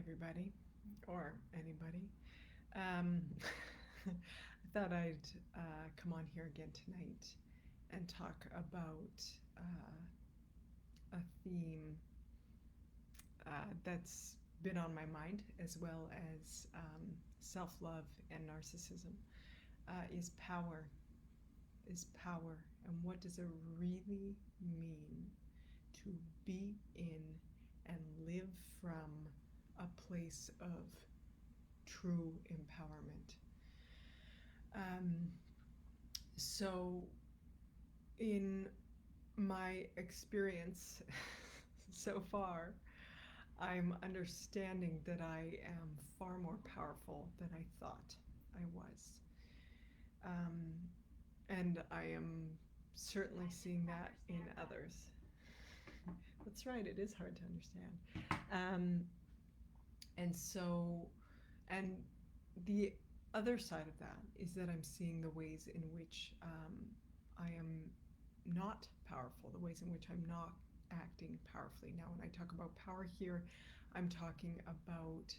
everybody, or anybody. Um, I thought I'd come on here again tonight and talk about a theme that's been on my mind, as well as self love and narcissism. Is power. Is power. And what does it really mean to be in and live from a place of true empowerment? Um, so, in my experience so far, I'm understanding that I am far more powerful than I thought I was. Um, and I am certainly seeing that in others. That's right, it is hard to understand. Um, and so, and the other side of that is that I'm seeing the ways in which I am not powerful, the ways in which I'm not acting powerfully. Now, when I talk about power here, I'm talking about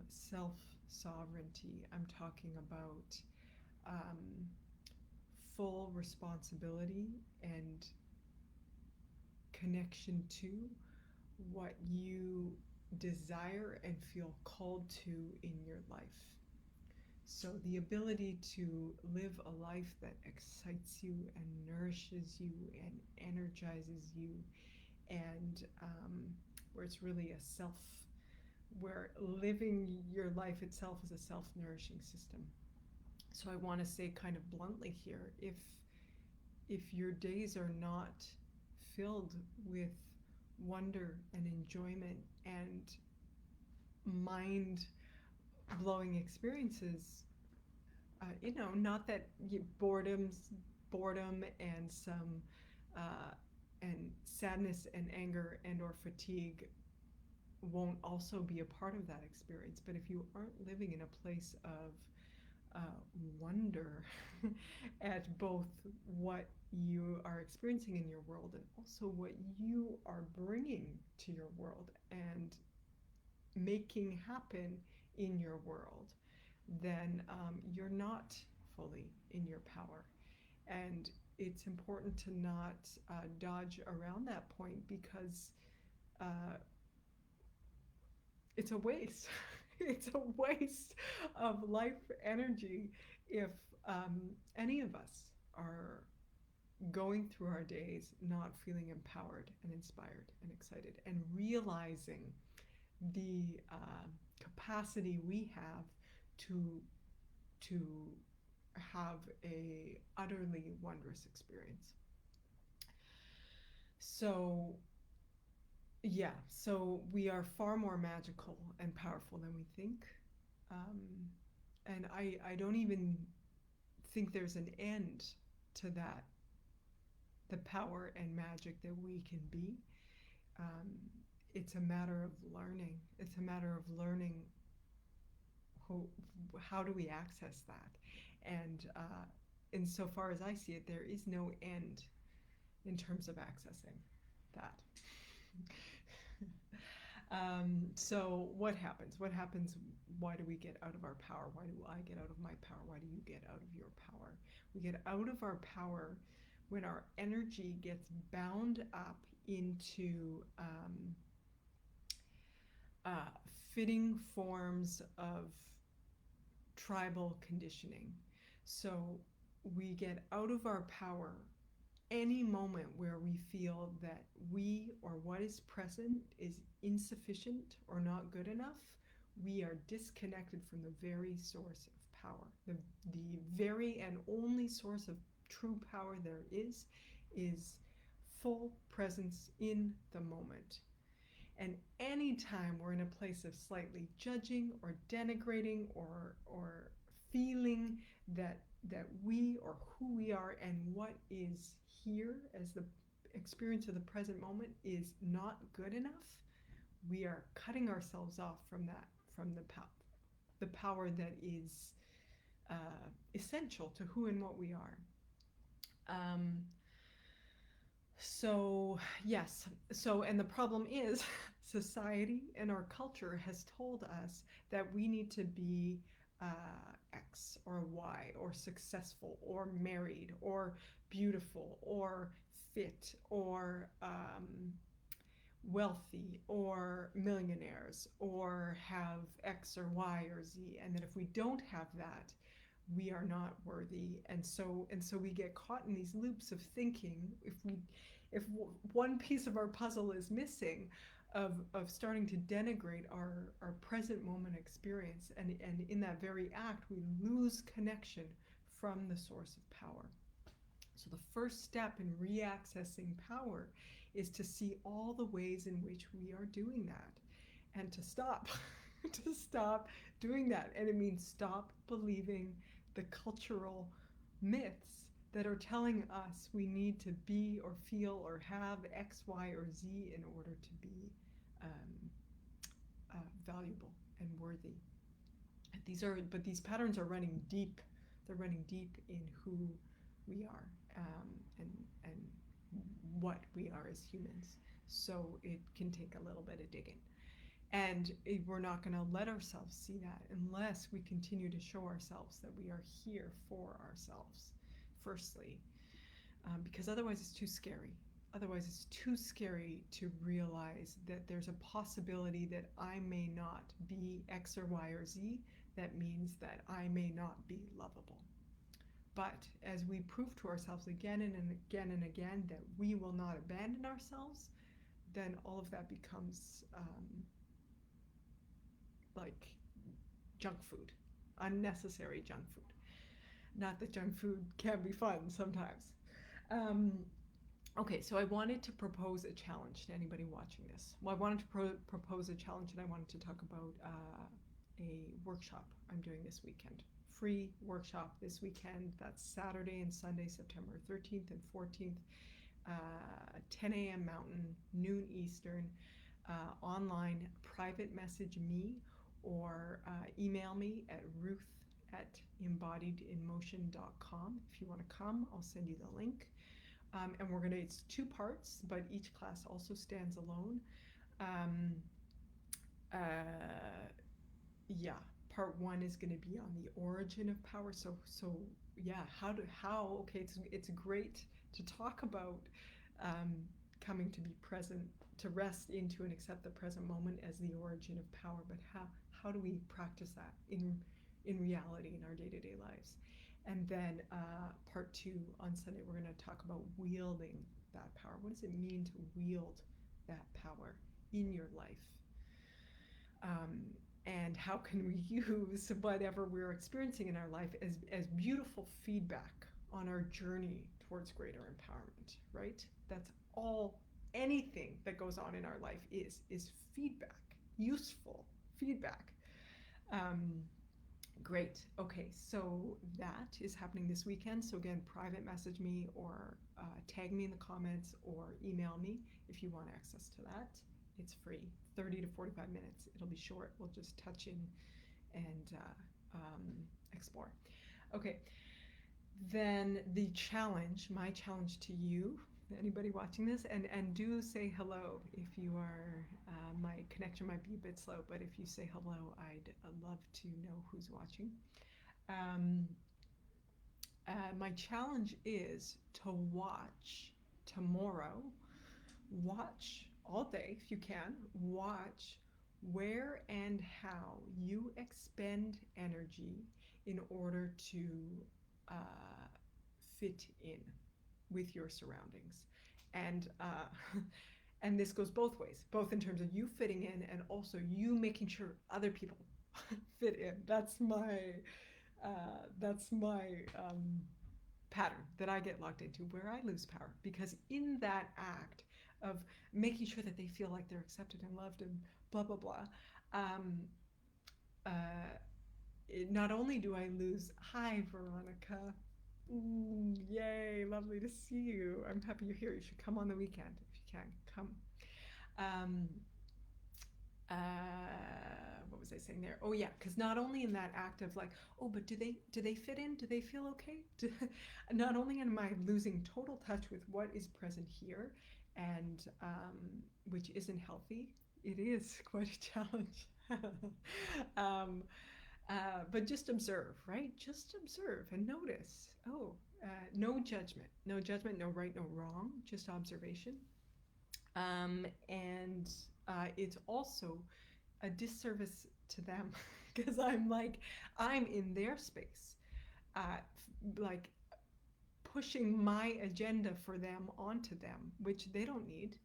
self sovereignty. I'm talking about um, full responsibility and connection to what you desire and feel called to in your life. So, the ability to live a life that excites you and nourishes you and energizes you, and where it's really a self, where living your life itself is a self nourishing system. So, I want to say kind of bluntly here, if your days are not filled with wonder and enjoyment and mind blowing experiences, not that boredom and some uh, and sadness and anger and or fatigue won't also be a part of that experience. But if you aren't living in a place of wonder at both what you are experiencing in your world and also what you are bringing to your world and making happen in your world, then you're not fully in your power. And it's important to not dodge around that point, because uh, it's a waste. It's a waste of life energy if any of us are going through our days not feeling empowered and inspired and excited and realizing the capacity we have to to have a utterly wondrous experience. So yeah, so we are far more magical and powerful than we think. Um, and I don't even think there's an end to that, the power and magic that we can be. Um, it's a matter of learning. It's a matter of learning who, how do we access that. And insofar as I see it, there is no end in terms of accessing that. So what happens? What happens? Why do we get out of our power? Why do I get out of my power? Why do you get out of your power? We get out of our power when our energy gets bound up into uh, fitting forms of tribal conditioning. So we get out of our power any moment where we feel that we or what is present is insufficient or not good enough. We are disconnected from the very source of power. The very and only source of true power there is full presence in the moment. And anytime we're in a place of slightly judging or denigrating or feeling that we or who we are and what is here as the experience of the present moment is not good enough, we are cutting ourselves off from that, from the power that is essential to who and what we are. Um, So, yes. So, and the problem is society and our culture has told us that we need to be X or Y or successful or married or beautiful or fit or wealthy or millionaires or have X or Y or Z. And that if we don't have that, we are not worthy. And so we get caught in these loops of thinking. If one piece of our puzzle is missing, of starting to denigrate our present moment experience, and in that very act we lose connection from the source of power. So the first step in reaccessing power is to see all the ways in which we are doing that, and to stop to stop doing that. And it means stop believing the cultural myths that are telling us we need to be or feel or have X, Y, or Z in order to be um, valuable and worthy. But these patterns are running deep. They're running deep in who we are, and what we are as humans. So it can take a little bit of digging. And we're not going to let ourselves see that unless we continue to show ourselves that we are here for ourselves, firstly, because otherwise it's too scary. Otherwise, it's too scary to realize that there's a possibility that I may not be X or Y or Z. That means that I may not be lovable. But as we prove to ourselves again and again and again that we will not abandon ourselves, then all of that becomes like junk food, unnecessary junk food. Not that junk food can be fun sometimes. Um, okay, so I wanted to propose a challenge to anybody watching this. Well, I wanted to propose a challenge, and I wanted to talk about a workshop I'm doing this weekend. Free workshop this weekend. That's Saturday and Sunday, September 13th and 14th, 10 a.m. Mountain, noon Eastern, online. Private message me or email me at ruth@embodiedinmotion.com. If you want to come, I'll send you the link. And it's 2 parts, but each class also stands alone. Yeah, part 1 is going to be on the origin of power. So yeah, okay, it's great to talk about coming to be present, to rest into and accept the present moment as the origin of power, but how do we practice that in reality in our day-to-day lives? And then part 2 on Sunday, we're going to talk about wielding that power. What does it mean to wield that power in your life? And how can we use whatever we're experiencing in our life as beautiful feedback on our journey towards greater empowerment, right? That's all anything that goes on in our life is feedback, useful feedback. Great. Okay, so that is happening this weekend. So again, private message me or tag me in the comments or email me if you want access to that. It's free, 30 to 45 minutes. It'll be short. We'll just touch in and explore. Okay, then the challenge, my challenge to you, anybody watching this, and do say hello if you are, my connection might be a bit slow, but if you say hello, I'd love to know who's watching. My challenge is to watch tomorrow, watch all day if you can, watch where and how you expend energy in order to fit in with your surroundings. And and this goes both ways, both in terms of you fitting in and also you making sure other people fit in. That's my pattern that I get locked into, where I lose power, because in that act of making sure that they feel like they're accepted and loved and blah blah blah, not only do I lose, hi Veronica, yay, lovely to see you, I'm happy you're here, you should come on the weekend if you can come. What was I saying there? Oh yeah, because not only in that act of like, oh, but do they fit in? Do they feel okay? Not only am I losing total touch with what is present here, and which isn't healthy. It is quite a challenge. um, but just observe, right? Just observe and notice. Oh, no judgment, no judgment, no right, no wrong, just observation. And it's also a disservice to them because I'm in their space, like pushing my agenda for them onto them, which they don't need.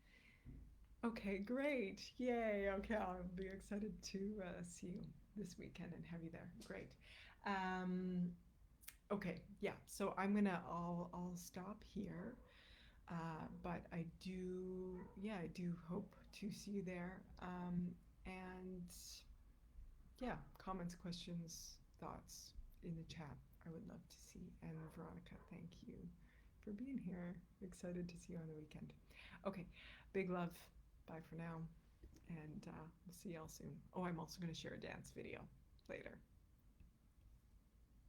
Okay, great. Yay. Okay, I'll be excited to see you this weekend and have you there. Great. Um, okay, yeah. So I'll stop here. But I do hope to see you there. And yeah, comments, questions, thoughts in the chat. I would love to see. And Veronica, thank you for being here. Excited to see you on the weekend. Okay, big love. Bye for now. And we'll see y'all soon. Oh, I'm also going to share a dance video later.